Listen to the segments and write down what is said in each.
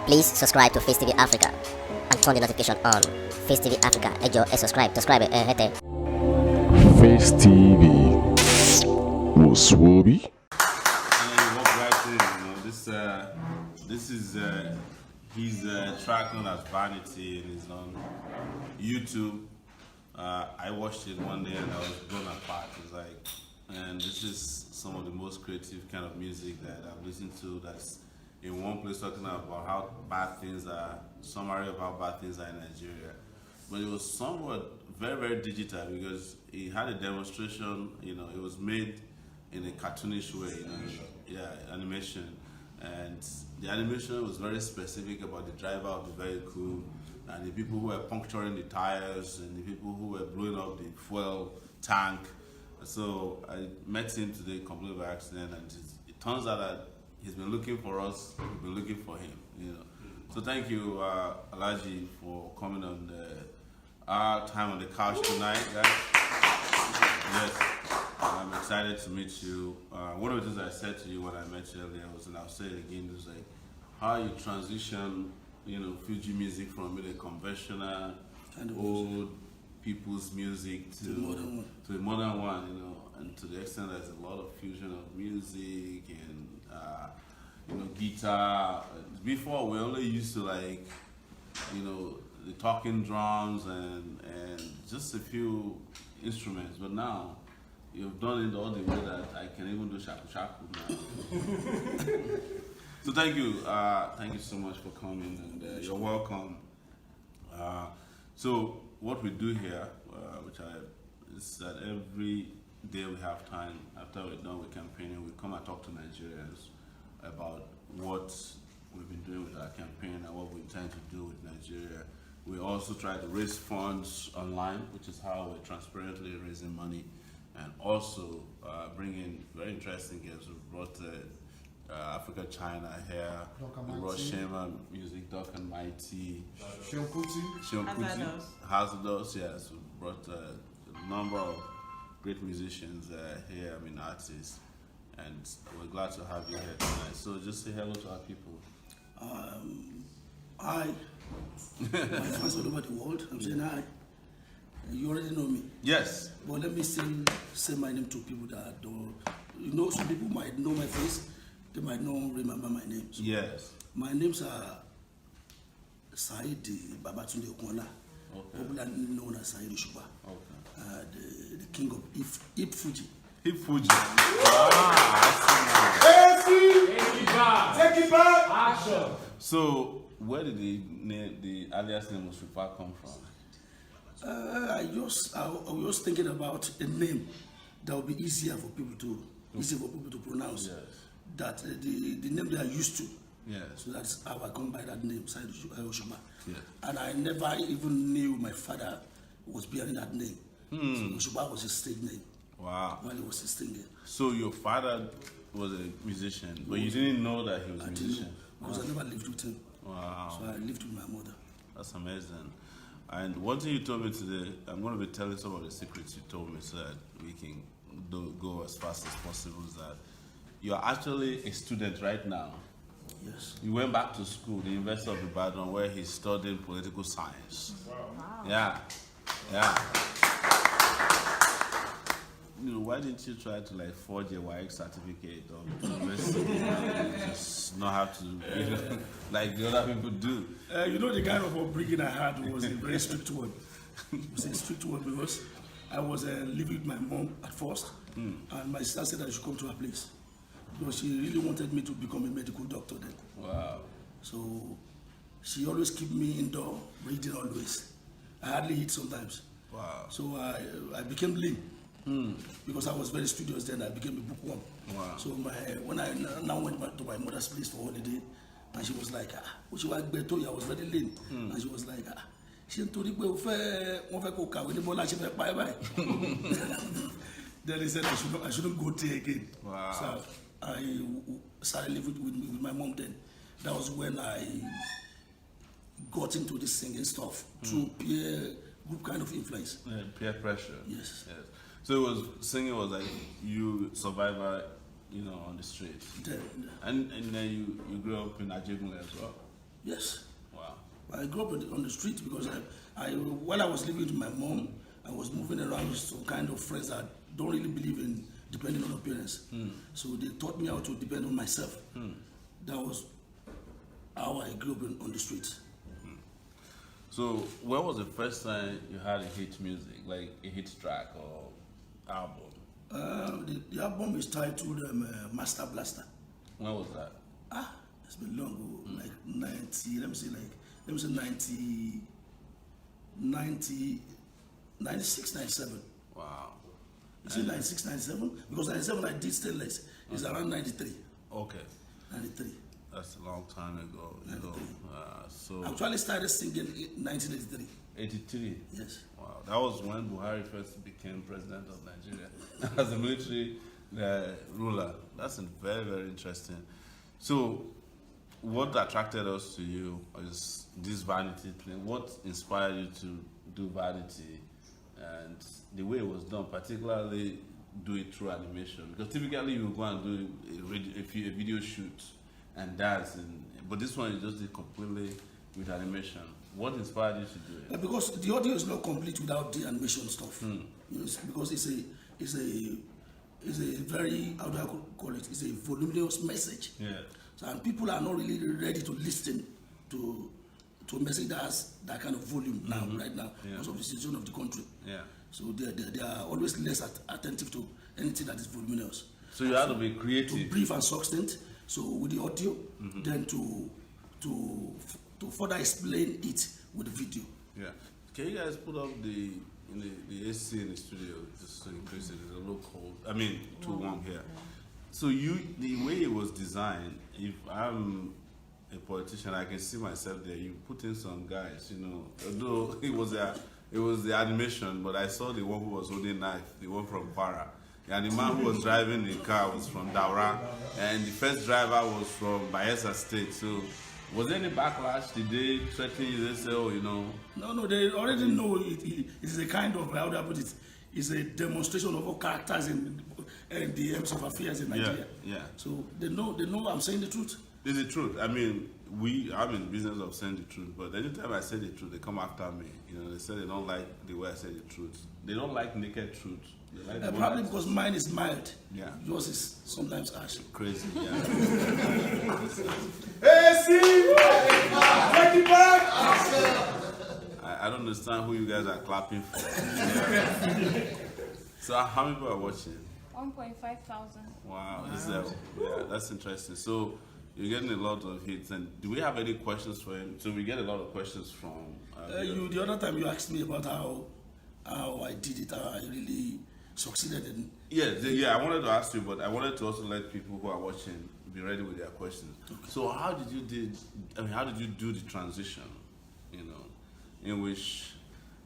Please subscribe to Face TV Africa and turn the notification on. Face TV Africa, ẹ jọ̀ọ́, subscribe, hete. Face TV Muswobi. This is his track known as Vanity, and it's on YouTube. I watched it one day and I was blown apart. It's like, and this is some of the most creative kind of music that I've listened to. That's in one place talking about how bad things are, summary of how bad things are in Nigeria. But it was somewhat very digital because he had a demonstration. It was made in a cartoonish way. Animation. And the animation was very specific about the driver of the vehicle and the people who were puncturing the tires and the people who were blowing up the fuel tank. So I met him today completely by accident, and it turns out that he's been looking for us, we've been looking for him. So thank you, Alaji, for coming on our time on the couch tonight, guys. Yes. I'm excited to meet you. One of the things I said to you when I met you earlier was, and I'll say it again, was like how you transition, Fuji music from a conventional and old people's music to a modern one, and to the extent there's a lot of fusion of music and guitar. Before we only used to the talking drums and just a few instruments, but now you've done it all the way that I can even do shaku shaku now. So thank you so much for coming, and you're welcome. So what we do here, is that every day we have time after we're done with campaigning, we come and talk to Nigerians about what we've been doing with our campaign and what we intend to do with Nigeria. We also try to raise funds online, which is how we're transparently raising money. And also bring in very interesting guests. We brought Africa China here. We brought Shema Music, Doc and Mighty. Shionkuti. Hazardous, yes. We brought a number of great musicians here, artists. And we're glad to have you here tonight. So just say hello to our people. Hi. My fans all over the world. I'm saying hi. You already know me. Yes. But let me still say my name to people that don't. Some people might know my face. They might not remember my name. So yes. My names are Saheed Babatunde Okunla, popularly known as Saheed Osupa. The king of Hip Fuji. Hip Fuji. Take it back. Action. So where did the alias name Osupa come from? I was thinking about a name that would be easier for people to pronounce. Yes. That the name they are used to. Yes. So that's how I come by that name, Saheed Osupa. Yes. And I never even knew my father was bearing that name. So Osupa was his stage name. Wow. While he was singing. So your father was a musician, but you didn't know that he was a musician? Because I never lived with him. Wow. So I lived with my mother. That's amazing. And one thing you told me today, I'm going to be telling some of the secrets you told me so that we can go as fast as possible, is that you're actually a student right now. Yes. You went back to school, the University of Ibadan, where he's studying political science. Wow. Yeah. Why didn't you try to forge a WAEC certificate or just not have to, like the other people do? The kind of upbringing I had was a very strict one. It was a strict one because I was living with my mom at first, and my sister said I should come to her place because she really wanted me to become a medical doctor then. Wow. So she always kept me indoor, reading always. I hardly eat sometimes. Wow. So I became lean. Because I was very studious then, I became a bookworm. Wow. So when I now went back to my mother's place for holiday, and she was like, I was very lean. And she was like, then they said I shouldn't go there again. Wow. So I started living with my mom then. That was when I got into this singing stuff through peer group kind of influence. Yeah, peer pressure. Yes. So singing was like you survivor, on the streets. Then, And then you grew up in Ajegunle as well. Yes. Wow. I grew up on the street because while I was living with my mom, I was moving around with some kind of friends that don't really believe in depending on appearance. So they taught me how to depend on myself. That was how I grew up on the streets. So when was the first time you had a hit music, like a hit track or album? The album is titled Master Blaster. When was that? It's been long ago, like 90, let me say 96, 97. Wow. You see 96, 97? Because 97 I did Stainless. It's around 93. Okay. 93. That's a long time ago. You know. So I actually started singing in 1983. 83. Yes. Wow. That was when Buhari first became president of Nigeria as a military ruler. That's very, very interesting. So, what attracted us to you is this Vanity thing. What inspired you to do Vanity, and the way it was done, particularly do it through animation? Because typically you go and do a video shoot and dance, but this one you just did completely with animation. What inspired you to do it? Because the audio is not complete without the animation stuff. Because it's a very, how do I call it? It's a voluminous message. Yeah. So, and people are not really ready to listen to a message that has that kind of volume right now, because of the situation of the country. Yeah. So they are always less attentive to anything that is voluminous. So you have to be creative. To brief and succinct. So with the audio, then to further explain it with the video. Yeah. Can you guys put up the AC in the studio just in case it is a little cold? I mean, too warm here. So the way it was designed, if I'm a politician, I can see myself there. You put in some guys, you know. Although it was the animation, but I saw the one who was holding knife, the one from Para. And the man who was driving the car was from Daura, and the first driver was from Bayelsa State. So, was there any backlash? Did they threaten you? They say, oh, you know? No, they already know it is a kind of, how do I put it? It's a demonstration of all characters in the MC of affairs in Nigeria. Yeah. So they know I'm saying the truth. It's the truth. I mean, I'm in the business of saying the truth, but anytime I say the truth, they come after me. You know, they say they don't like the way I say the truth. They don't like naked truth. They like probably because mine is mild. Yeah. Yours is sometimes harsh. Crazy, yeah. Hey, see! Take it back! I don't understand who you guys are clapping for. So how many people are watching? 1.5 thousand. Wow, that's interesting. So you're getting a lot of hits, and do we have any questions for him? So we get a lot of questions from. The other time you asked me about how I did it, how I really succeeded in. Yeah. I wanted to ask you, but I wanted to also let people who are watching be ready with their questions. Okay. So how did you do the transition? You know, in which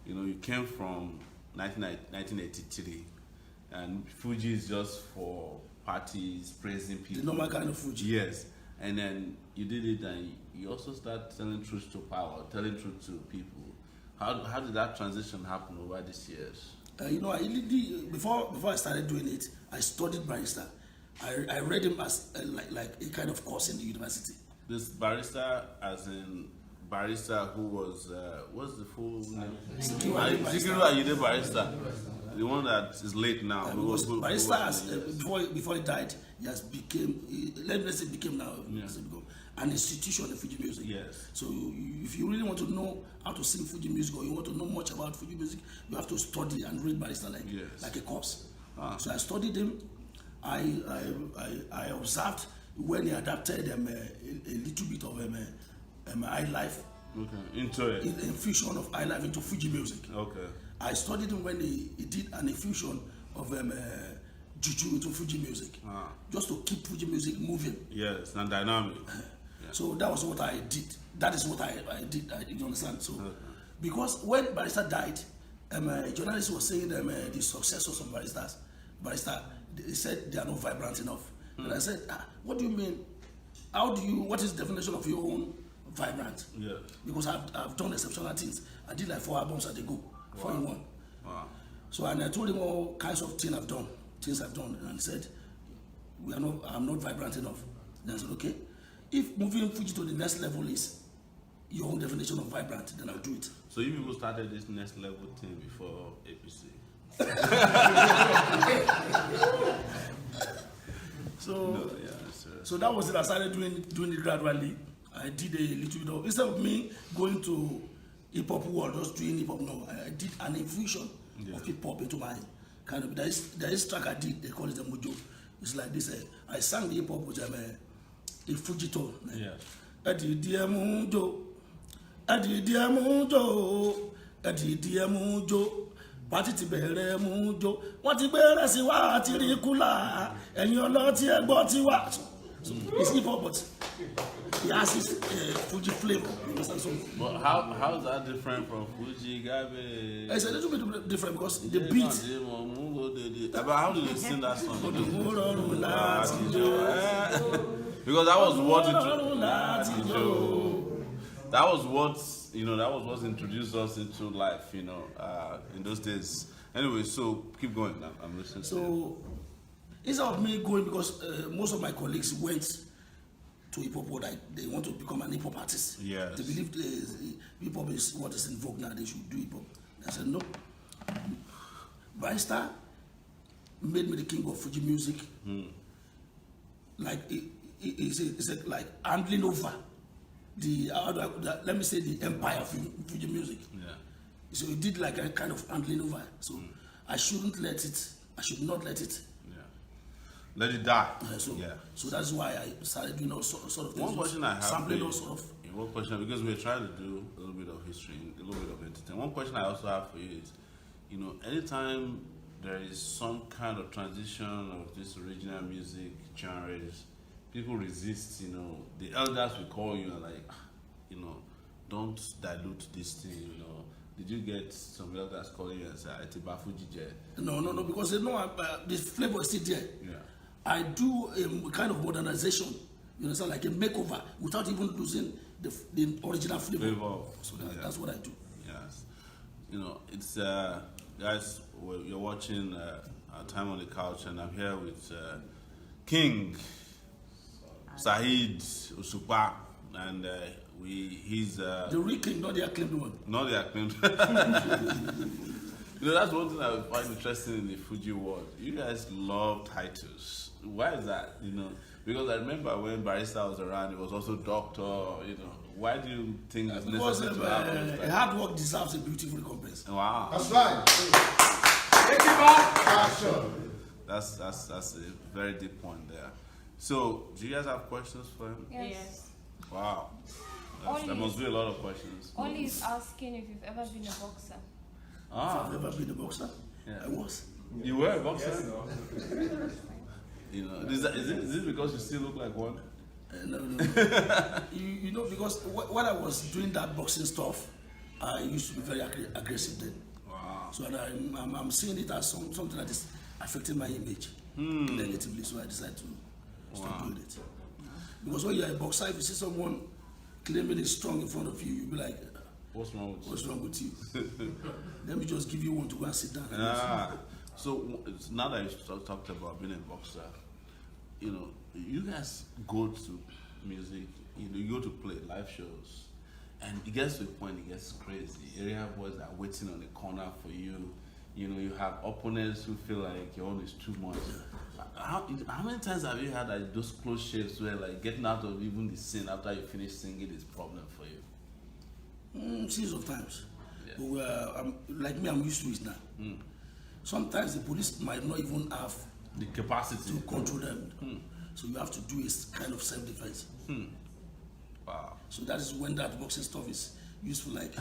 you came from 1983. And Fuji is just for parties, praising people. The normal kind of Fuji. Yes. And then you did it, and you also start telling truth to power, telling truth to people. How did that transition happen over these years? I really, before I started doing it, I studied barista. I read him as like a kind of course in the university. This barista, as in barista who was, what's the full name? Sikiru Ayinde Barista. The one that is late now. Barista, before he died, he has became, let me say became now, an institution in Fuji music. Yes. So if you really want to know how to sing Fuji music, or you want to know much about Fuji music, you have to study and read Barista like a course. So I studied him. I observed when he adapted a little bit of high life. Okay. Into it. Infusion of high life into Fuji music. Okay. I studied him when he did an infusion of juju into Fuji music, just to keep Fuji music moving. Yes, and dynamic. So that was what I did. That is what I did. You understand? So, because when Barista died, a journalist was saying the successors of Barista, they said they are not vibrant enough. And I said, what do you mean? What is the definition of your own vibrant? Yeah. Because I've done exceptional things. I did like 4 albums at the go. 4 in 1. Wow. So, and I told him all kinds of things I've done, and he said, I'm not vibrant enough. Then I said, okay, if moving Fuji to the next level is your own definition of vibrant, then I'll do it. So you people started this next level thing before APC. So, so that was it. I started doing it gradually. I did a little bit of, instead of me going to hip hop world, just doing hip hop. No, I did an infusion of hip hop into my kind of. There is track I did. They call it a mojo. It's like this. I sang the hip hop with a Fuji tone. Yeah. Adi diamujo, adi diamujo, adi diamujo. Party ti bẹ̀rẹ̀ mú jó wọ́n ti bẹ̀rẹ̀ sí wá àti rí kúlà ẹ̀yin ọlọ́tí ẹgbọ́ ti wá. It's hip hop but he has his Fuji flavor. But how is that different from Fuji? Gabe? It's a little bit different because the beat. But how do they sing that song? Because that was what that was what that was what introduced us into life, in those days. Anyway, so keep going. I'm listening. So instead of me going, because most of my colleagues went to hip hop world, they want to become an hip hop artist. Yes. They believe hip hop is what is in vogue now. They should do hip hop. I said no. Barrister made me the king of Fuji music. Like it's like handling over let me say the empire of Fuji music. Yeah. So he did like a kind of handling over. So I should not let it. Yeah. Let it die. So that's why I started doing all sort of things. One question I have, sampling all sort of. One question, because we're trying to do a little bit of history, a little bit of entertainment. One question I also have for you is, anytime there is some kind of transition of this original music genres, people resist, the elders will call you and like, don't dilute this thing, Did you get some elders calling you and say, Itiba Fuji J? No, because they know the flavor is still there. Yeah. I do a kind of modernization, like a makeover without even losing the original flavor. So that's what I do. Yes. It's, guys, you're watching Our Time on the Couch, and I'm here with King Saheed Osupa, and he's the real king, not the acclaimed one. Not the acclaimed. That's one thing I find interesting in the Fuji world. You guys love titles. Why is that? Because I remember when Barrister was around, it was also Doctor. Why do you think it's necessary to have hard work deserves a beautiful recompense? Wow. That's right. That's a very deep point there. So, do you guys have questions for him? Yes. Wow. There must be a lot of questions. Only is asking if you've ever been a boxer. If I've ever been a boxer, Yeah. I was. You were a boxer? Is it because you still look like one? No. Because when I was doing that boxing stuff, I used to be very aggressive then. Wow. So I'm seeing it as something that is affecting my image negatively. So I decided to stop doing it. Because when you're a boxer, if you see someone claiming he's strong in front of you, you'll be like, What's wrong with you? What's wrong with you? Let me just give you one to go and sit down. So now that you talked about being a boxer, you guys go to music, you go to play live shows, and it gets to a point it gets crazy. Area boys are waiting on the corner for you. You have opponents who feel like your own is too much. How many times have you had those close shaves where like getting out of even the scene after you finish singing is a problem for you? Series of times. Yeah. But I'm used to it now. Sometimes the police might not even have the capacity to control them. So you have to do a kind of self-defense. Wow. So that is when that boxing stuff is useful, like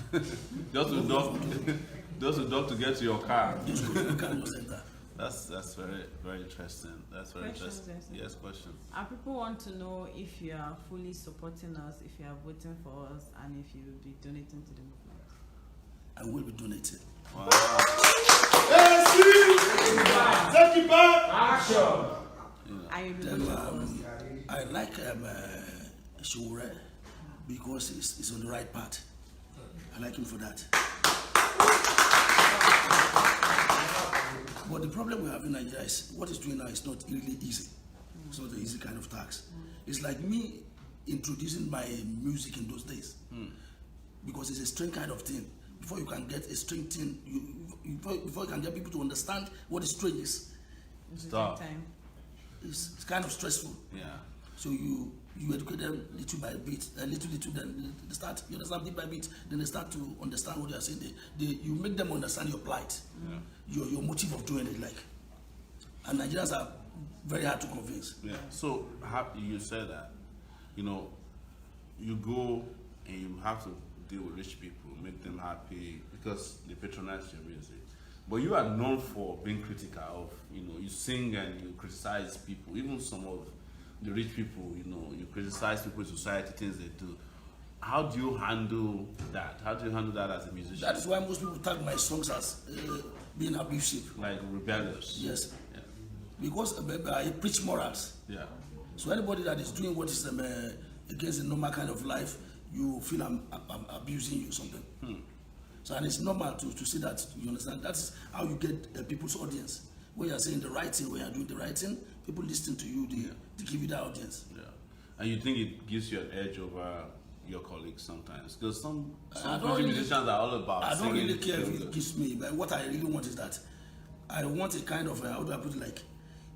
just to duck to get to your car. just go to the car and just enter. That's very, very interesting. That's very interesting. Yes, question. People want to know if you are fully supporting us, if you are voting for us, and if you will be donating to the movement. I will be donating. Wow. Take it back. Action. And you'll be voting for us. I like Sowore because he's on the right path. I like him for that. But the problem we have in Nigeria is what he's doing now is not really easy. It's not an easy kind of tax. It's like me introducing my music in those days. because it's a string kind of thing. Before you can get a string thing, before you can get people to understand what a string is, Time. it's kind of stressful. Yeah. So you educate them little by bit, little, then they start, you understand bit by bit, then they start to understand what you are saying. You make them understand your plight, your motive of doing it, like. And Nigerians are very hard to convince. Yeah. So you said that, you know, you go and you have to deal with rich people, make them happy because they patronize your music. But you are known for being critical of, you know, you sing and you criticize people, even some of the rich people, you know, you criticize people in society, things they do. How do you handle that? How do you handle that as a musician? That is why most people tag my songs as being abusive. Like rebellious. Yes. Yeah. Because I preach morals. Yeah. So anybody that is doing what is against the normal kind of life, you feel I'm abusing you or something. So and it's normal to see that, you understand. That's how you get people's audience. When you're saying the right thing, when you're doing the right thing, people listen to you, they give you that audience. Yeah. And you think it gives you an edge over your colleagues sometimes? Because some musicians are all about I don't really care if singing. it gives me, but what I really want is that I want a kind of, how do I put it, like,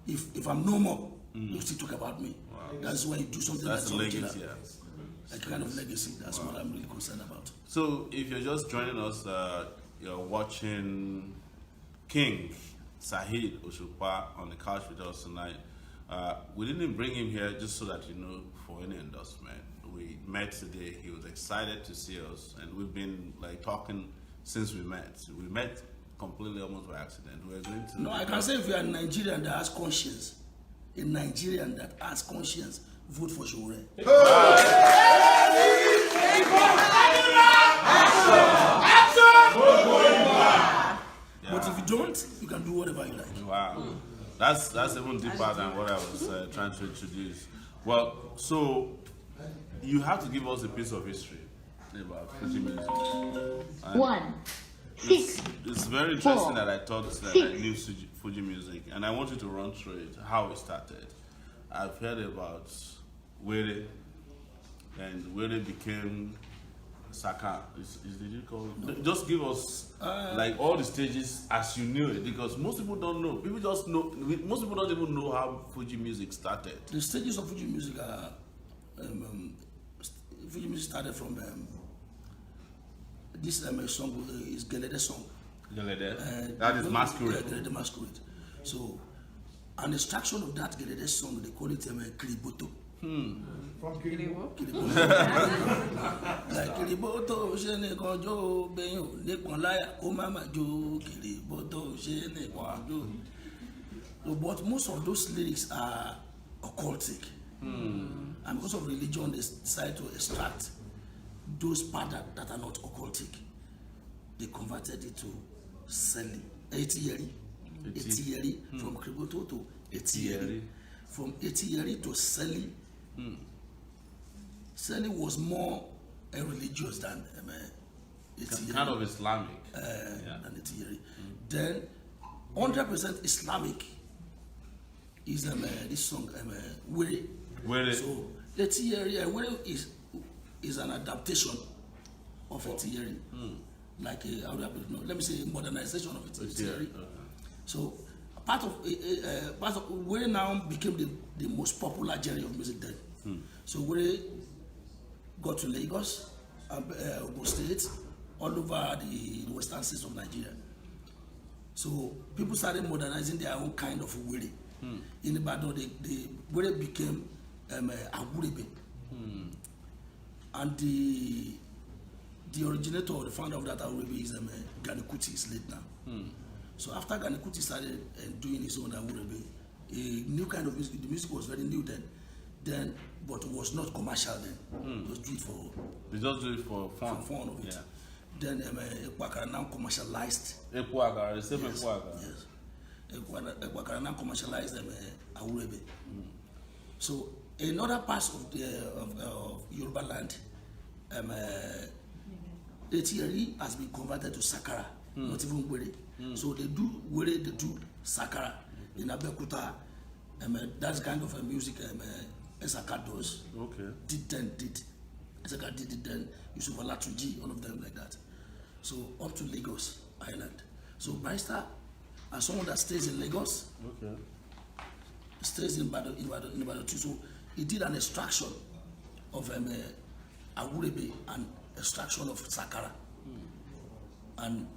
if I'm no more, you still talk about me. Wow. That's when you do something That's the original. legacy, yeah. Like a kind of legacy. That's what I'm really concerned about. So if you're just joining us, you're watching King Saheed Osupa on the couch with us tonight. We didn't bring him here just so that you know for any endorsement. We met today. He was excited to see us, and we've been like talking since we met. We met completely almost by accident. We're going to. No, I can say if you're a Nigerian that has conscience, a Nigerian that has conscience, vote for Sowore. But if you don't, you can do whatever you like. Wow, that's even deeper than what I was trying to introduce. Well, so you have to give us a piece of history about Fuji music. And it's very interesting that I thought that I knew Fuji music, and I want you to run through it, how it started. I've heard about Were, and Were became Saka. Did you call it? No. Just give us like all the stages as you knew it, because most people don't know. People just know. Most people don't even know how Fuji music started. The stages of Fuji music are Fuji music started from this song is Gelede song. Gelede. That is Masquerade. Gelede Masquerade. So, an extraction of that Gelede song, they call it Kiriboto. From Kiribo? Like Kiriboto, Shene Konjo, Benyo, Nekonlaya, Omama Jo, Kiriboto, Shene Konjo. But most of those lyrics are occultic. And because of religion, they decided to extract those parts that are not occultic. They converted it to Seli, Etiyeri, from Kiriboto to Etiyeri. From Etiyeri to Seli. Seli was more religious than Etiyeri. Kind of Islamic. Than Etiyeri. Then 100% Islamic is this song Were. So Etiyeri Were is an adaptation of Etiyeri. Like how do I put it? No, let me say modernization of Etiyeri. So part of Were now became the most popular genre of music then. So Were got to Lagos, Ogun State, all over the western states of Nigeria. So people started modernizing their own kind of Were. In Ibadan, the Were became Agurebe. And the originator or the founder of that Agurebe is Gani Kuti, is late now. So after Gani Kuti started doing his own Agurebe, a new kind of music, the music was very new then, but it was not commercial then. It was do it for. We just do it for fun. For fun of it. Yeah. Then Ekwakara now commercialized. Ekwakara, the same Ekwakara. Yes. Ekwakara now commercialized Agurebe. So in other parts of Yoruba land, Etiyeri has been converted to Sakara, not even Were. So they do Were, they do Sakara. In Abeokuta, that's kind of music Esaka does. Okay. Did Ezeka did it then, Yusuf Alatuji, all of them like that. So up to Lagos Island. So Barrister, as someone that stays in Lagos, stays in Ibadan too. So he did an extraction of Awurebe and extraction of Sakara, and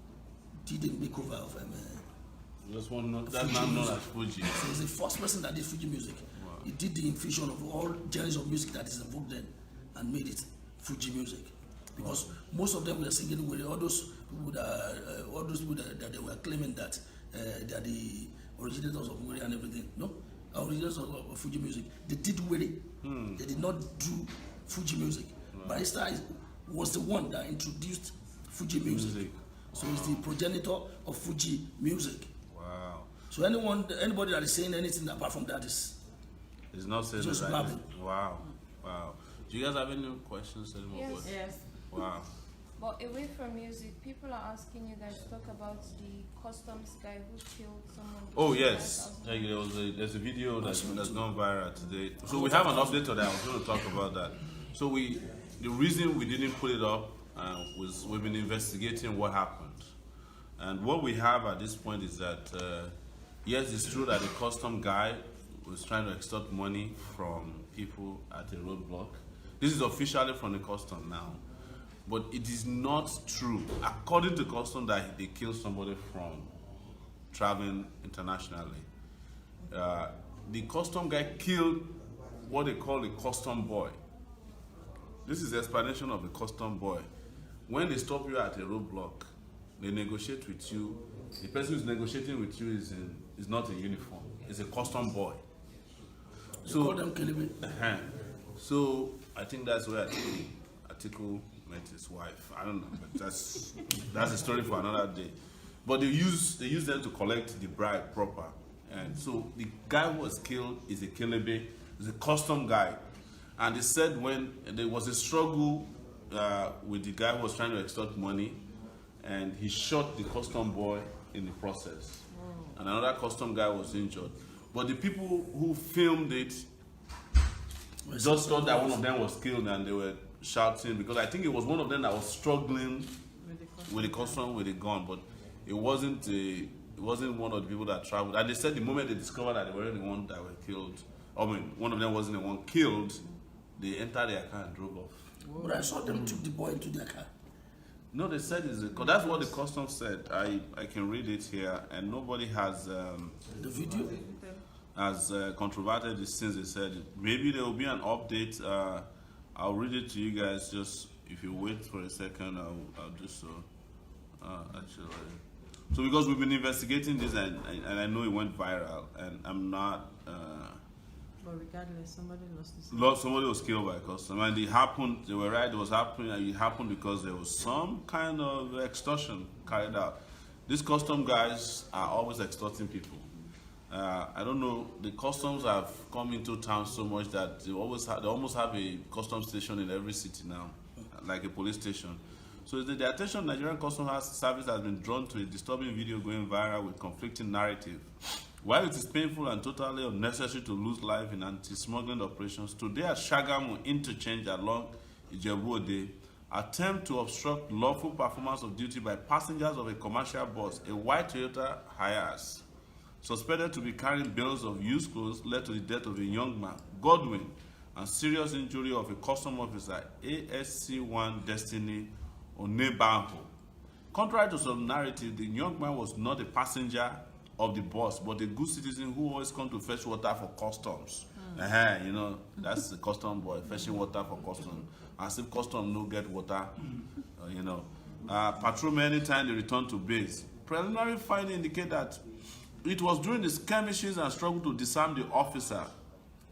did a makeover of That's now known as Fuji. So he's the first person that did Fuji music. Wow. He did the infusion of all genres of music that is evoked then and made it Fuji music. Because most of them were singing with all those people that they were claiming that they are the originators of Were and everything. No, originators of Fuji music. They did Were. They did not do Fuji music. Barrister was the one that introduced Fuji music. So he's the progenitor of Fuji music. Wow. So anybody that is saying anything apart from that is It's not saying just that. blabbing. Wow. Wow. Do you guys have any questions anymore? Yes. Yes. Wow. But away from music, people are asking you guys to talk about the customs guy who killed someone. Oh yes, there's a video that's gone viral today. So we have an update on that. I was going to talk about that. So the reason we didn't put it up was we've been investigating what happened, and what we have at this point is that yes, it's true that the custom guy was trying to extort money from people at a roadblock. This is officially from the custom now. But it is not true, according to custom, that they killed somebody from traveling internationally. The custom guy killed what they call a custom boy. This is the explanation of a custom boy. When they stop you at a roadblock, they negotiate with you. The person who's negotiating with you is not in uniform. It's a custom boy. So, call them Kelebe. So I think that's where Atiku met his wife. I don't know, but that's a story for another day. But they use them to collect the bride proper. And so the guy who was killed is a Kelebe, is a custom guy. And they said when there was a struggle with the guy who was trying to extort money, and he shot the custom boy in the process. And another custom guy was injured. But the people who filmed it just thought that one of them was killed, and they were shouting, because I think it was one of them that was struggling with the custom with a gun, but it wasn't one of the people that traveled. And they said the moment they discovered that they were the one that were killed, I mean, one of them wasn't the one killed, they entered their car and drove off. But I saw them took the boy into their car. No, they said because that's what the custom said. I can read it here, and nobody has The video. has controverted this since they said it. Maybe there will be an update. I'll read it to you guys. Just if you wait for a second, I'll do so. Actually, so because we've been investigating this, and I know it went viral, and I'm not. But regardless, somebody lost his Somebody was killed by a custom, and it happened. They were right. It was happening, and it happened because there was some kind of extortion carried out. These custom guys are always extorting people. I don't know. The customs have come into town so much that they almost have a custom station in every city now, like a police station. So the attention of Nigerian Customs Service has been drawn to a disturbing video going viral with conflicting narrative. While it is painful and totally unnecessary to lose life in anti-smuggling operations, today at Shagamu interchange along Ijebu-Ode, attempt to obstruct lawful performance of duty by passengers of a commercial bus, a white Toyota Hiace, suspected to be carrying bales of used clothes, led to the death of a young man, Godwin, and serious injury of a custom officer, ASC1 Destiny Onebanho. Contrary to some narrative, the young man was not a passenger of the bus, but a good citizen who always come to fetch water for customs. You know, that's the custom boy, fetching water for customs. As if custom no get water, you know. Patrolmen anytime they return to base. Preliminary findings indicate that it was during the skirmishes and struggle to disarm the officer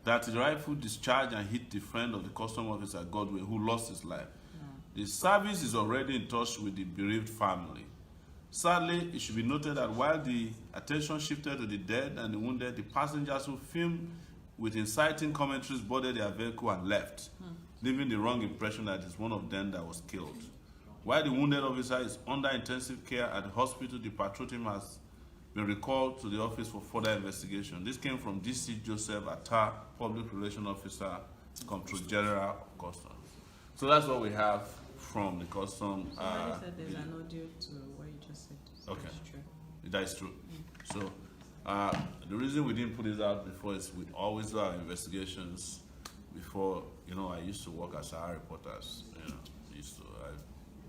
that the rifle discharged and hit the friend of the custom officer, Godwin, who lost his life. The service is already in touch with the bereaved family. Sadly, it should be noted that while the attention shifted to the dead and the wounded, the passengers who filmed with inciting commentaries boarded their vehicle and left, leaving the wrong impression that it's one of them that was killed. While the wounded officer is under intensive care at the hospital, the patrol team has been recalled to the office for further investigation. This came from DC Joseph Atta, Public Relations Officer, Control General of Customs. So that's what we have from the custom. Somebody said there's an audio to what you just said. So Okay. that's true. That is true. So the reason we didn't put this out before is we always do our investigations before. I used to work as Sahara reporters.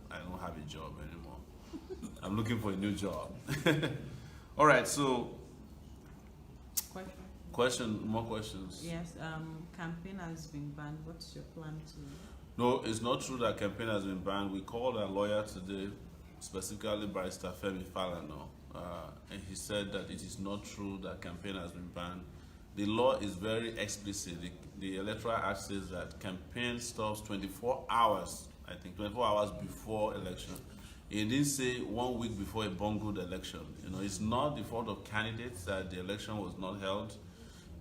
I don't have a job anymore. I'm looking for a new job. All right. So more questions. Yes. Campaign has been banned. What's your plan to? No, it's not true that campaign has been banned. We called our lawyer today, specifically Barrister Femi Falana, and he said that it is not true that campaign has been banned. The law is very explicit. The Electoral Act says that campaign stops 24 hours, I think 24 hours before election. It didn't say 1 week before a bungled election. It's not the fault of candidates that the election was not held.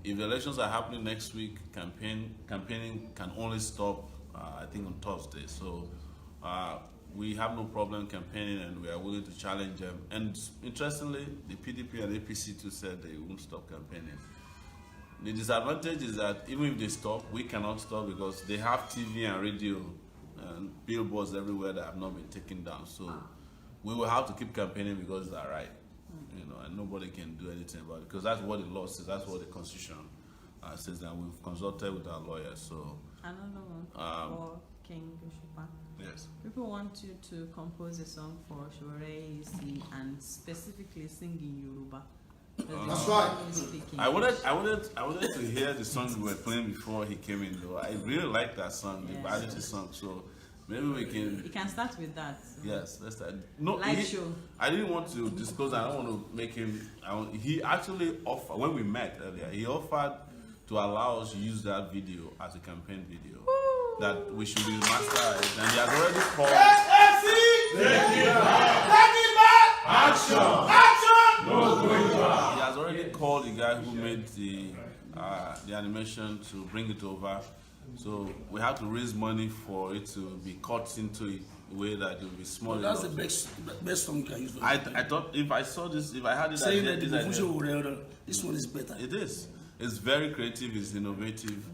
If the elections are happening next week, campaigning can only stop I think on Thursday. So we have no problem campaigning and we are willing to challenge them. And interestingly, the PDP and APC too said they won't stop campaigning. The disadvantage is that even if they stop, we cannot stop because they have TV and radio and billboards everywhere that have not been taken down. So we will have to keep campaigning because they're right. And nobody can do anything about it because that's what the law says, that's what the Constitution says, that we've consulted with our lawyers. So another one for King Osupa. Yes. People want you to compose a song for Sowore and specifically sing in Yoruba. That's right. I wanted to hear the song we were playing before he came in though. I really like that song, the Vanity song. So maybe we can. You can start with that. Yes, let's start. No, live show. I didn't want to disclose. I don't want to make him. He actually offered when we met earlier. He offered to allow us to use that video as a campaign video. Woo! That we should remaster it, and he has already called. Action! No going back. He has already called the guy who made the animation to bring it over. So we have to raise money for it to be cut into a way that it will be small. Well, that's the best song you can use. I thought if I saw this, if I had it, saying that this one is better. It is. It's very creative. It's innovative,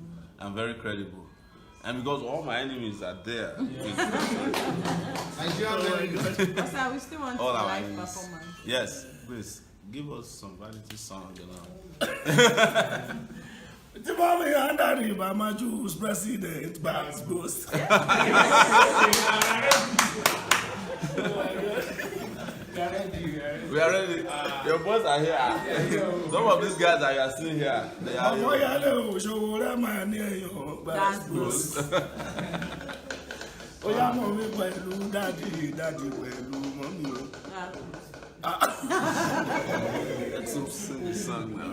and very credible. And because all my enemies are there, We still want all our live enemies. performance. Yes, please give us some Vanity song. The moment under him, Amaju's president, Babs Ghost. We are ready. Your boys are here. Some of these guys that you are seeing here, they are That's good. Oya mommy pẹ̀lú daddy pẹ̀lú mommy o. Let's sing this song now.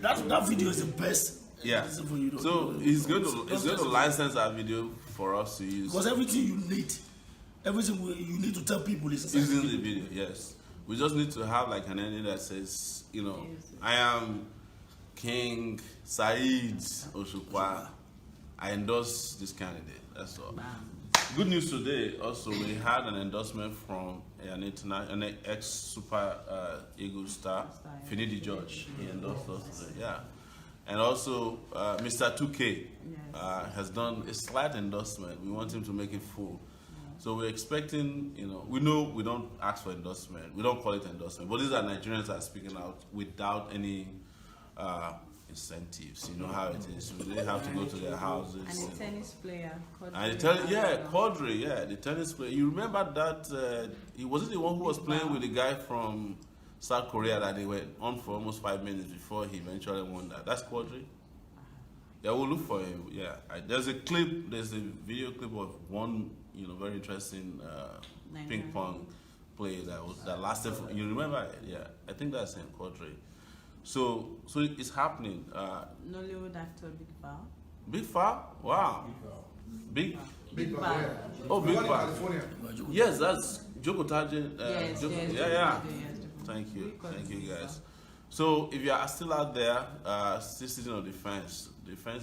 That video is the best. Yeah. So he's going to license our video for us to use. Because everything you need to tell people is Using the video, yes. We just need to have like an ending that says, I am King Saheed Osupa. I endorse this candidate. That's all. Good news today. Also, we had an endorsement from an ex-Super Eagle star, Finidi George. He endorsed us today. Yeah. And also, Mr. 2K has done a slight endorsement. We want him to make it full. So we're expecting, we know we don't ask for endorsement. We don't call it endorsement. But these are Nigerians that are speaking out without any incentives. You know how it is. So they have to go to their houses. And a tennis player. Quadri, the tennis player. You remember that, he wasn't the one who was playing with the guy from South Korea that they were on for almost 5 minutes before he eventually won that. That's Quadri. Yeah, we'll look for him. Yeah, there's a video clip of one, very interesting ping pong play that lasted. You remember it? Yeah, I think that's in Quadri. So it's happening. Nollywood actor Big Far. Big Far? Wow. Big Far. Oh, Big Far. Yes, that's Joko Tajin. Yes. Thank you guys. So if you are still out there, still sitting on the fence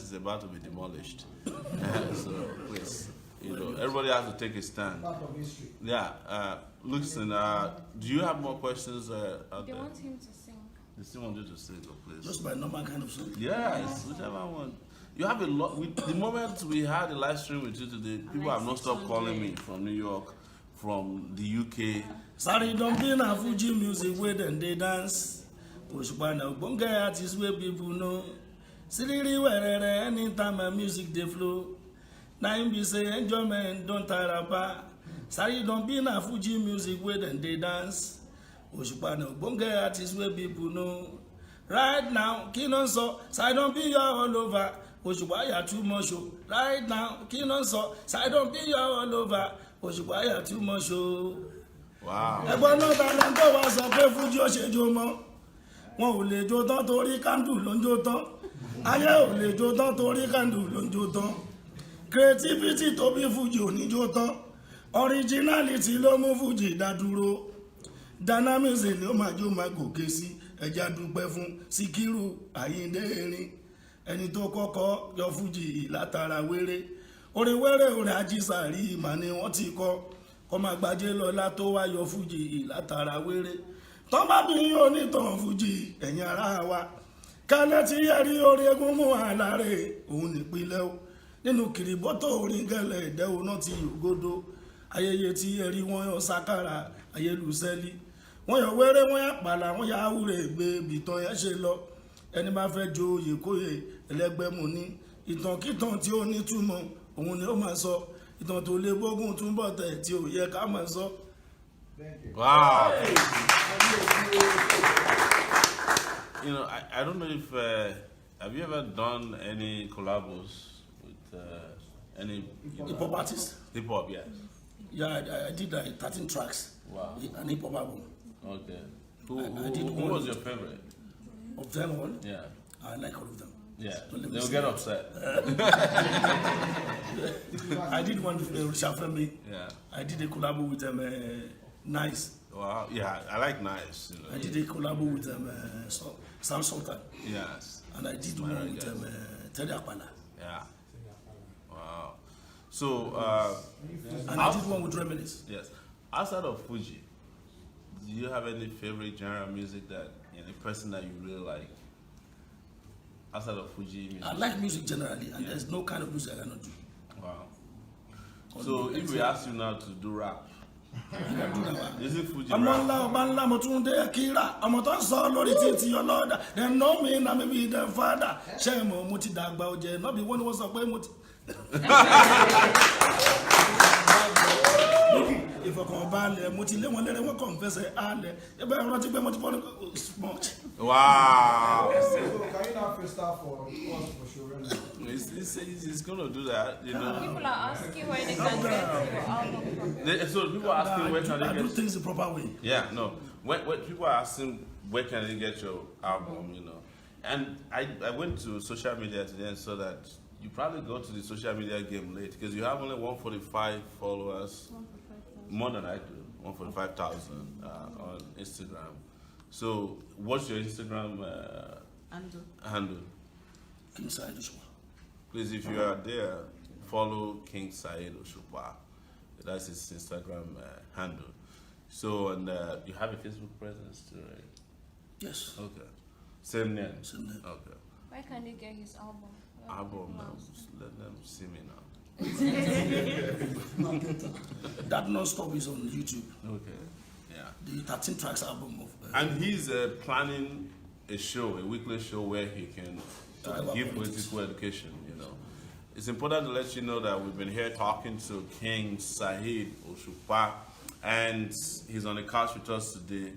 is about to be demolished. So please, everybody has to take a stand. Yeah. Listen, do you have more questions out They there? want him to sing. They still want you to sing, please. Just my normal kind of song. Yes, whichever one. You have a lot. The moment we had a live stream with you today, people have not stopped calling me from New York, from the UK. Sorry, don't be na Fuji music where then they dance. Osupa na bonga artists where people know. Siriri where anytime my music they flow. Now him be say enjoyment don't tire about. Sorry, don't be na Fuji music where then they dance. Osupa na bonga artists where people know. Right now, King Sua, side don't be your all over. Osupa ya too much show. Right now, King Sua, side don't be your all over. Osupa ya too much show. Wow. Ẹgbọ́n náà ta ló ń tó wá sọ pé Fuji ó ṣe jó mọ́. Wọn ò lè jó tán torí kándù ló ń jó tán. Ayé ò lè jó tán torí kándù ló ń jó tán. Creativity tó bí Fuji ò ní jó tán. Originality ló mú Fuji dá dúró. Dynamism ló máa jó máa gòkè sí. Ẹja dúpẹ́ fún Síkírù Àyìndé Erin. Ẹni tó kọ́kọ́ yọ Fuji látara wéré. Orin wéré orin Ajísàrí ìmà ni wọ́n ti kọ́. Ọmọ àgbàjẹ́ lọ́lá tó wá yọ Fuji látara wéré. Tọ́ bá bí onítàn Fuji ẹ̀yin ará wa. Kálẹ̀ tí yẹ rí orí egúngún àlàrè òun nípínlẹ̀ o. Nínú kìrìbọ́tò orin gẹ́lẹ̀ ìdẹ́wò náà ti yògodo. Ayẹyẹ tí yẹ rí wọ́n yọ sákàrà ayélùsẹ́lí. Wọ́n yọ wéré wọ́n yà pàlà wọ́n yà wúre gbé bìtàn yẹn ṣe lọ. Ẹni bá fẹ́ jo oyè kóyè ẹlẹ́gbẹ́mu ní. Ìtànkítàn tí ó nítumọ̀ òun ni ó máa sọ. Ìtàn tó lé gbógun túnbọ̀ tẹ̀ tí ò yẹ ká máa sọ. Wow. You know, I don't know if have you ever done any collabos with any Hip hop artist. hip hop? Yes. Yeah, I did 13 tracks. Wow. An hip hop album. Okay. I did Who one. was your favorite? Of them all, Yeah. I like all of them. Yeah. Don't let me They'll say get it. upset. I did one with Richard Femi. Yeah. I did a collab with Nice. Wow. Yeah, I like Nice. You know. I did a collab with Sam Sultan. Yes. And I did one with Teddy Akpala. Yeah. Wow. So, And I did one with Reminisce. yes. Outside of Fuji, do you have any favorite genre of music that, you know, a person that you really like? Outside of Fuji music? I like music generally, and there's no kind of music I cannot do. Wow. So, if we ask you now to do rap, I can do that. is it Fuji Ọmọ rap? ńlá ọba ńlá mo tún dé kíra ọmọ tó ń sọ lórí títí ọlọ́dà dem know me na me be dem father ṣé mo ti dàgbà ọjẹ́ náà bí wọ́n ní wọ́n sọ pé mo ti. Ìfọkànbalẹ̀ mo ti lé wọn lẹ́rẹ̀ wọ́n kàn fẹsẹ̀ alẹ̀ ẹgbẹ́ ẹ̀rọ ti gbé mo ti fọ́ ní smart. Wow. So can you now freestyle for us for sure? He's gonna do that, you know. People are asking where they can get your album from. So people are asking where can I they do get. things the proper way. Yeah, no. When people are asking where can they get your album, you know, and I went to social media today and saw that you probably go to the social media game late because you have only 145 followers, more than I do, 145,000 on Instagram. So what's your Instagram handle? King Saheed Osupa. Please, if you are there, follow King Saheed Osupa. That's his Instagram handle. So, and you have a Facebook presence too, right? Yes. Okay. Same name? Same name. Okay. Where can they get his album? Album now. Just let them see me now. That non-stop is on YouTube. Okay. Yeah. The 13 tracks album of. And he's planning a show, a weekly show where he can Talk about give politics. political education, you know. It's important to let you know that we've been here talking to King Saheed Osupa, and he's on the couch with us today,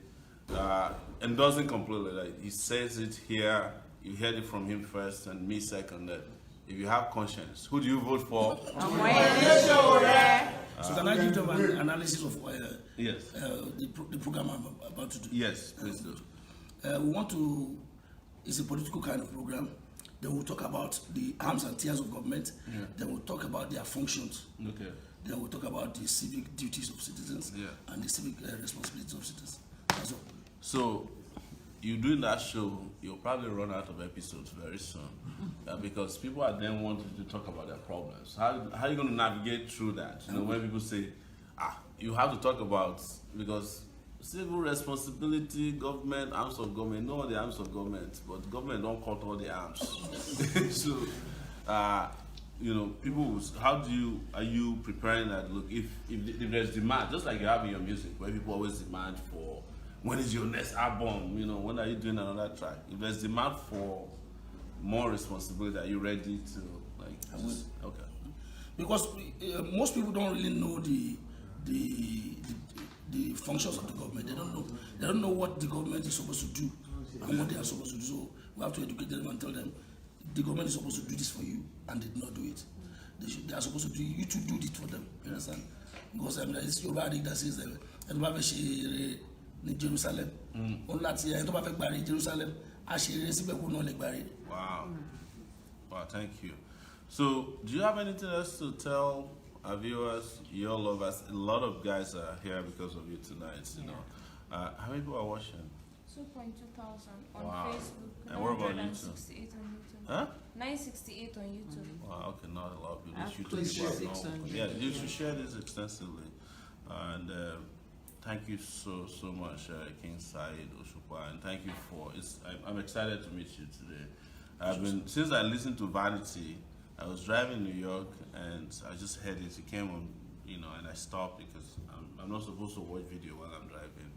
endorsing completely. Like he says it here, you heard it from him first, and me second. That if you have conscience, who do you vote for? So can I give them an analysis of Yes. the program I'm about to do? Yes, please do. We want to, it's a political kind of program. Then we'll talk about the arms and tiers of government. Yeah. Then we'll talk about their functions. Okay. Then we'll talk about the civic duties of citizens Yeah. and the civic responsibilities of citizens. That's all. So, you doing that show, you'll probably run out of episodes very soon because people are then wanting to talk about their problems. How are you going to navigate through that? You know, when people say, you have to talk about, because civil responsibility, government, arms of government, no, the arms of government, but government don't cut all the arms. So, you know, are you preparing that? Look, if there's demand, just like you have in your music, where people always demand for, when is your next album? You know, when are you doing another track? If there's demand for more responsibility, are you ready to like? Okay. Because most people don't really know the functions of the government. They don't know what the government is supposed to do and what they are supposed to do. So we have to educate them and tell them the government is supposed to do this for you, and they did not do it. They are supposed to do you to do it for them. You understand? Because it's your body that says that in Jerusalem. Jerusalem. Wow. Wow, thank you. So, do you have anything else to tell our viewers, your lovers? A lot of guys are here because of you tonight, you know. How many people are watching? 2,200 on Wow. Facebook. And what about 968 on YouTube. Huh? 968 on YouTube. Wow, okay, not a lot of people. I've YouTube close to people are 600. known. Yeah, you should share this extensively. And thank you so much, King Saheed Osupa, and thank you for. I'm excited to meet you today. Since I listened to Vanity, I was driving in New York and I just heard it. It came on, you know, and I stopped because I'm not supposed to watch video while I'm driving.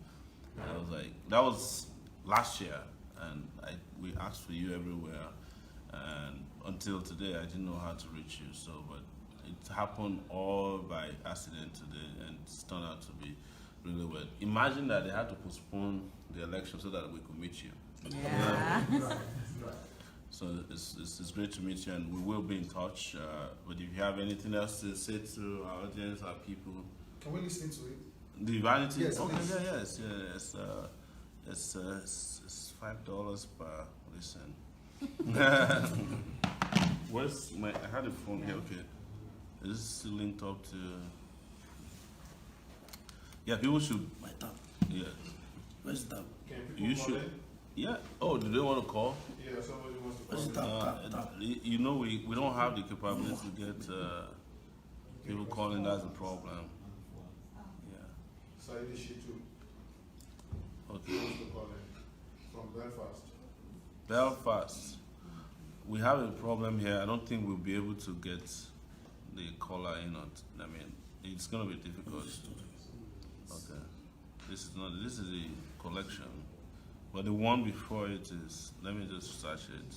And I was like, that was last year, and we asked for you everywhere, and until today I didn't know how to reach you. So, but it happened all by accident today, and it's turned out to be really well. Imagine that they had to postpone the election so that we could meet you. Yeah. So it's great to meet you, and we will be in touch. But if you have anything else to say to our audience, our people, Can we listen to it? the Vanity. Yes, okay, please. yes. It's $5 per listen. Where's my? I had a phone here. Okay, is this linked up to? Yeah, people should. My tab. Yeah, Where's the tab? you should. Yeah. Oh, do they want to call? Yeah, somebody wants to Where's the tab? You know, we don't have the capability to get people calling. That's a problem. Yeah. Saheed Shitu Okay. wants to call in from Belfast. Belfast. We have a problem here. I don't think we'll be able to get the caller in. I mean, it's going to be difficult. Okay. This is a collection. But the one before it is, let me just search it.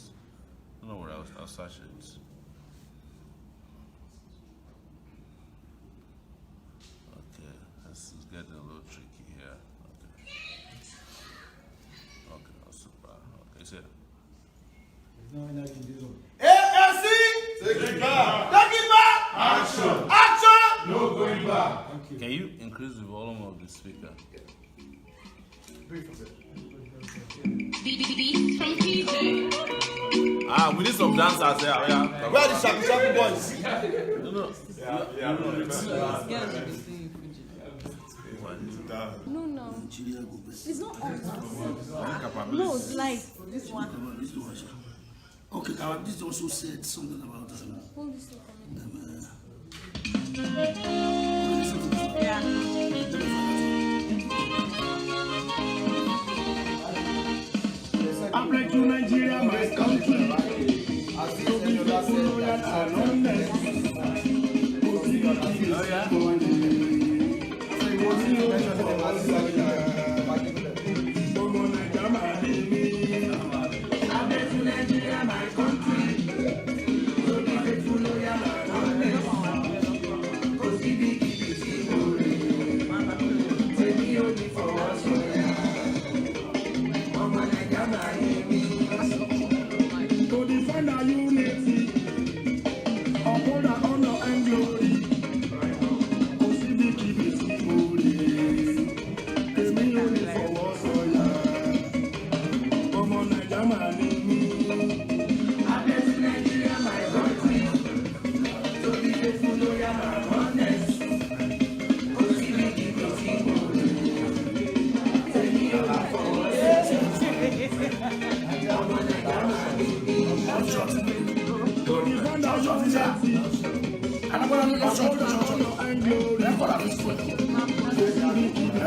I don't know where I'll search it. Okay, this is getting a little tricky here. Okay, super. Okay, it's here. ASC! Take it back! Take it back! Action! Action! No going back. Can you increase the volume of the speaker? Do it for them. From PJ. We need some dancers here. Yeah. Where are the Shaku Shaku boys? No. Girls will be singing Fuji. No. It's not on. No, it's like this one. Okay, this also said something about Hold this for me. Yeah. I pray to Nigeria, my country. As the senator said, that to defend our unity, uphold our honor and glory.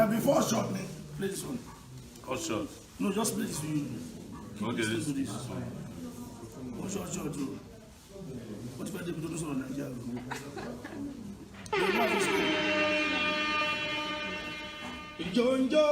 Before shot, play this one. Oh, sure. No, just play this one. Okay, this Oh, short. ti fẹ́ débi tó tó sọ̀rọ̀ Nàìjíríà lọ. Ìjọ́njọ́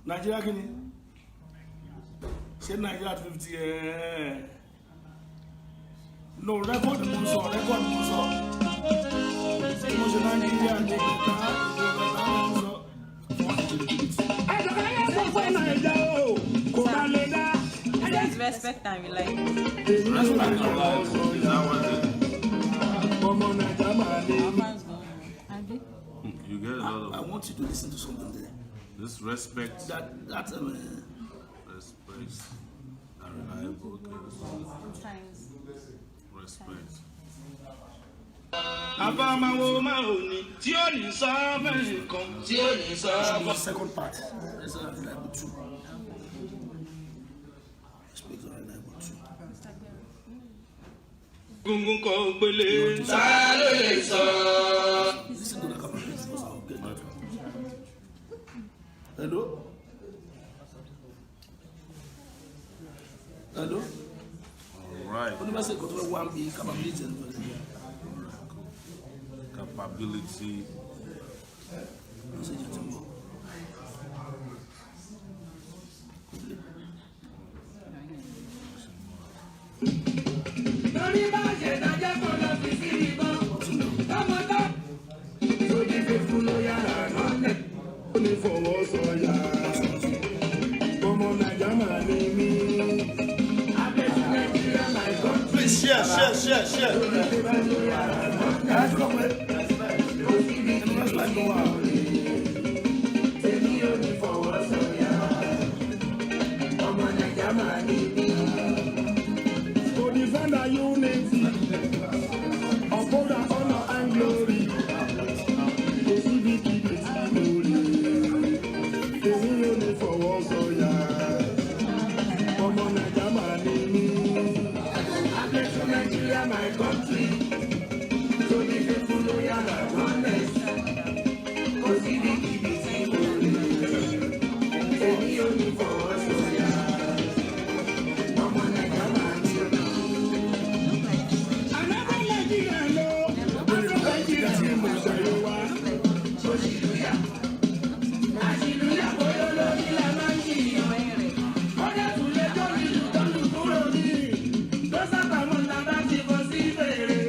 Nigeria kini? Ṣé Nigeria 50 no record mo sọ. Mo ṣe Nigeria ní ìgbà mo sọ. I just respect and rely. You get a lot of. I want you to listen to something there. This respect. That's Respect. And reliable. Times. Respect. Abámáwo máa ò ní tí ó ní sọ́ọ̀mù kan tí ó ní sọ́ọ̀mù. The second part. That's reliable too. Respect and reliable too. Gungun kọ gbélé. Ta ló lè sọ? Listen to the conversation first. I'll get that. Hello? Hello? All right. What do I say? Control one be capability. Capability. Lórí bá ṣe dájẹ́ kó lọ fi sí ìbọn. Tọ́mọtọ́. Sódì fífún ló yára lọ́lẹ̀. Ó ní fọwọ́ sọ̀yà. Ọmọ Nàìjà máa ní mí. Abẹ́sí Nàìjíríà máa ń kọ́. Please share. Guys, come here. Èmi ò ní fọwọ́ sọ̀yà. Ọmọ Nàìjà máa ní mí. To defend our unity, uphold our honor and glory. To see the keep glory. Èmi ò ní fọwọ́ sọ̀yà. Ọmọ Nàìjà máa ní mí. Abẹ́sí Nàìjíríà my country. To the faithful, loyal and honest. To see the keep glory. Èmi ò ní fọwọ́ sọ̀yà. Ọmọ Nàìjà máa ní mí. Another Nigeria no, another Nigeria mo ṣàyẹ̀ wá. Àṣìlúyà bóyá lórí la máa ń jìyàn. Ọ̀dà tún lè jọ́ nílùú tọ́lù kúrò ní. Tó sábà mọ̀ náà bá ti bọ́ sí fèrè.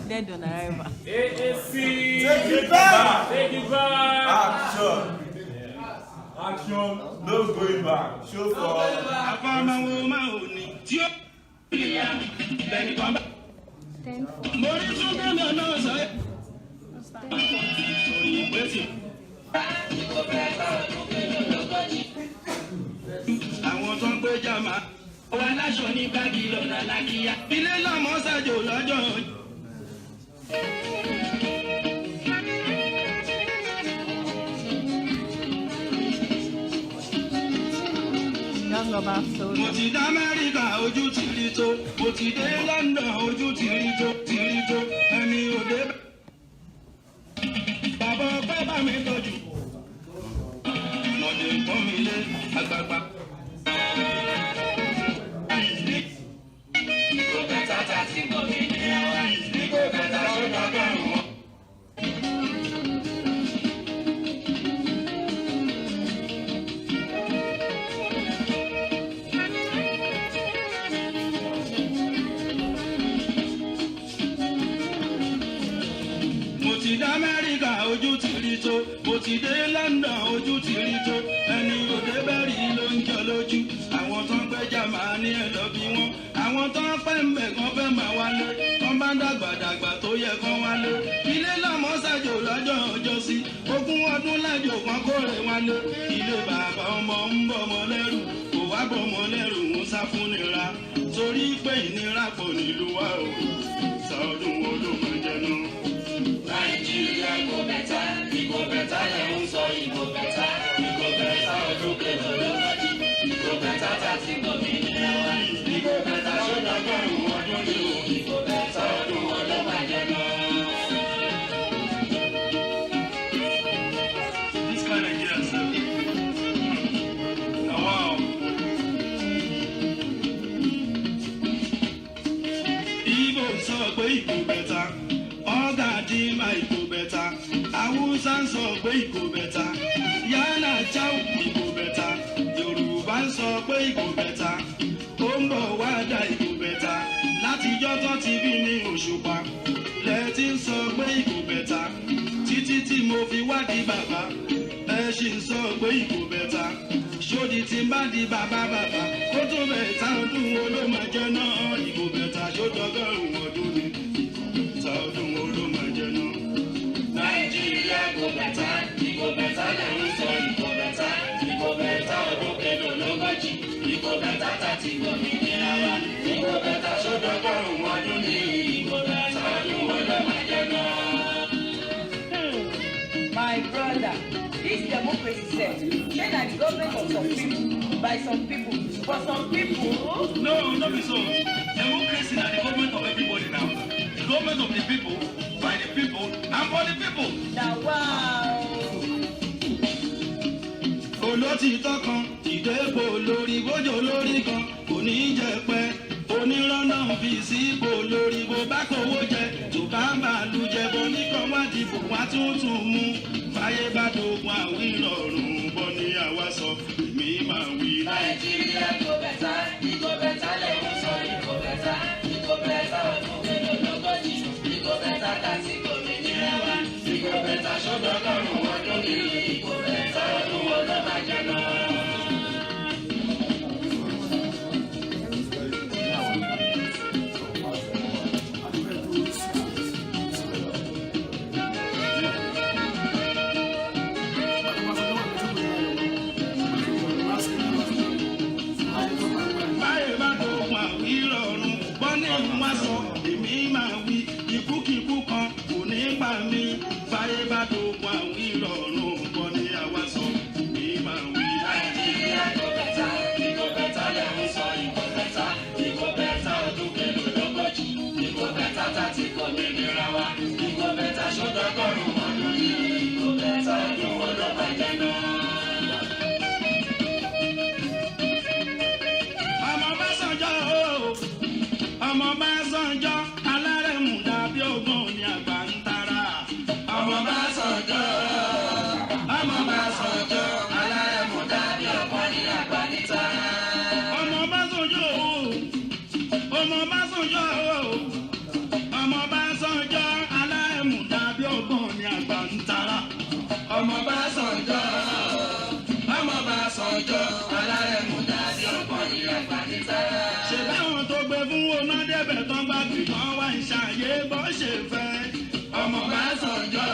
Dead on arrival. Take it back! Take it back! Action! Action! No going back. Show àwọn tó ń gbé jàmá ọwọ́ aláṣọ ní báàgì lọ́nà lákìyà ilé lọ́mọ ṣàjò lọ́jọ́. mo ti dá Amẹ́ríkà ojú ti rí tó mo ti dé London ojú ti rí tó ẹni òde bàbá ọpẹ́ bá mi tọ́jú mọ̀dé pọ́n mi lé àgbàgbà. Ìgò bẹ́tà tàbí gómìnà wa ìgò bẹ́tà ṣọ́dọ̀ bẹ́ẹ̀ wọ́n. Mo ti dé Amẹ́ríkà ojú ti rí tó mo ti dé London ojú ti rí tó ẹni òde bẹ́ẹ̀rì ló ń jọ lójú àwọn tó ń gbẹ́jà máa ní ẹ̀dọ́ bí wọ́n àwọn tó ń pẹ́ ń bẹ̀ kan fẹ́ máa wálé wọ́n bá ń dàgbàdàgbà tó yẹ kán wálé ilé lọ́mọ ṣàjò lọ́jọ́ ọjọ́ sí ogún ọdún lájò kan kórè wálé ilé bàbá ọmọ ń bọ̀ ọmọ lẹ́rù kò wá bọ̀ ọmọ lẹ́rù ń sá fún nira torí pé ìnira pọ̀ nílùú wa o sàọdún wo ló máa jẹ náà. Nàìjíríà ìgò bẹ́tà lẹ̀ ń sọ ìgò bẹ́tà ọdún kẹlẹ́ lọ́wọ́dì ìgò bẹ́tà tàbí gómìnà wa ìgò bẹ́tà ṣọ́dọ̀ bẹ́ẹ̀rù ọdún ní o ìgò bẹ́tà ọdún ọlọ́màjẹ náà. This kind of Nigeria sef. Wow. Igbo sọ pé ìgò bẹ́tà. Ọ̀gá di ma ìgò bẹ́tà, Awúsá ń sọ pé ìgò bẹ́tà, Yánà Cháu ìgò bẹ́tà, Yorùbá ń sọ pé ìgò bẹ́tà, ó ń bọ̀ wá dá ìgò bẹ́tà, látijọ́ tó ti bí ní Òṣùpá, lẹ́tí ń sọ pé ìgò bẹ́tà, títí tí mo fi wá di bàbá, ẹ ṣì ń sọ pé ìgò bẹ́tà, ṣódì tí ń bá di bàbá, kó tó bẹ́tà ọdún wo ló máa jẹ́ náà ìgò bẹ́tà ṣódọ́gọ́rùn-ún ọdún ni. Ọdún wo ló máa jẹ náà? Nàìjíríà ìgò bẹ́tà lẹ́yìn sọ ìgò bẹ́tà ọdún kẹlò lọ́gọ́jì ìgò bẹ́tà tàbí gómìnà wa ìgò bẹ́tà ṣọ́dọ̀gọ́rùn-ún ọdún ní ìgò bẹ́tà ọdún wo ló máa jẹ náà. My brother, this democracy set, say na the government of some people, by some people, for some people. No be so. Democracy na the government of everybody now. The government of the people, by the people, and for the people. Now wow. Olótìtọ́ kan ìdẹ́gbò lórí bójó lórí kan kò ní jẹ pẹ́ onírànà fi sípò lórí bó bá kówó jẹ tó bá ń bàálù jẹ bó nìkan wá dìbò wá tuntun mú fàyè bá dogun àwìn rọrùn bọ́ ní àwa sọ èmi máa wí. Nàìjíríà ìgò bẹ́tà lẹ́yìn sọ ìgò bẹ́tà ọdún kẹlẹ́ lọ́gọ́jì ìgò bẹ́tà tàbí gómìnà wa ìgò bẹ́tà ṣọ́dọ̀gọ́rùn-ún ọdún ní ìgò bẹ́tà ọdún wo ló máa jẹ náà. sọjọ́ alárẹ̀mú dàbí ọ̀pọ̀ ní àgbàdì tára. ṣe báwọn tó gbé fún ọmọdébẹ̀ tán bá fi kàn wá ìṣàyè bó ṣe fẹ́. ọmọ bá sọjọ́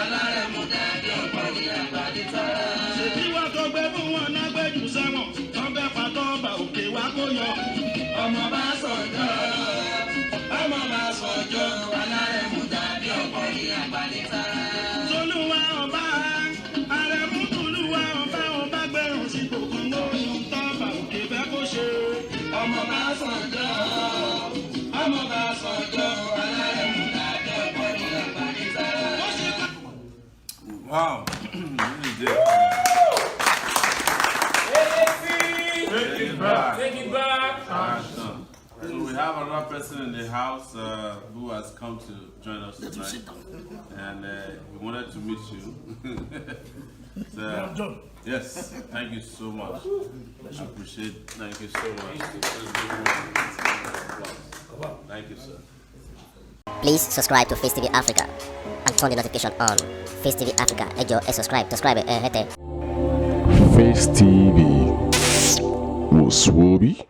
alárẹ̀mú dàbí ọ̀pọ̀ ní àgbàdì tára. ṣèbí wọn tó gbé fún wọn náà gbẹ́jù sẹ́wọ̀n tán fẹ́ pàtó ọba òkè wá kó yọ. ọmọ bá sọjọ́ alárẹ̀mú dàbí ọ̀pọ̀ ní àgbàdì tára. tolúwa ọba àrẹ̀mú tolúwa ọba gbẹ̀rún sí gbogbo ohun tọ́ba òkè fẹ́ kó ṣe. ọmọ bá sọjọ́ alárẹ̀mú dàbí ọ̀pọ̀ ní àgbàdì tára. Wow. Really did. Take it back. Take it back. Awesome. So we have another person in the house who has come to join us tonight, and we wanted to meet you. So, yes, thank you so much. I appreciate. Thank you so much. Thank you, sir. Please subscribe to Face TV Africa and turn the notification on. Face TV Africa, subscribe, hete. Face TV was Swoby.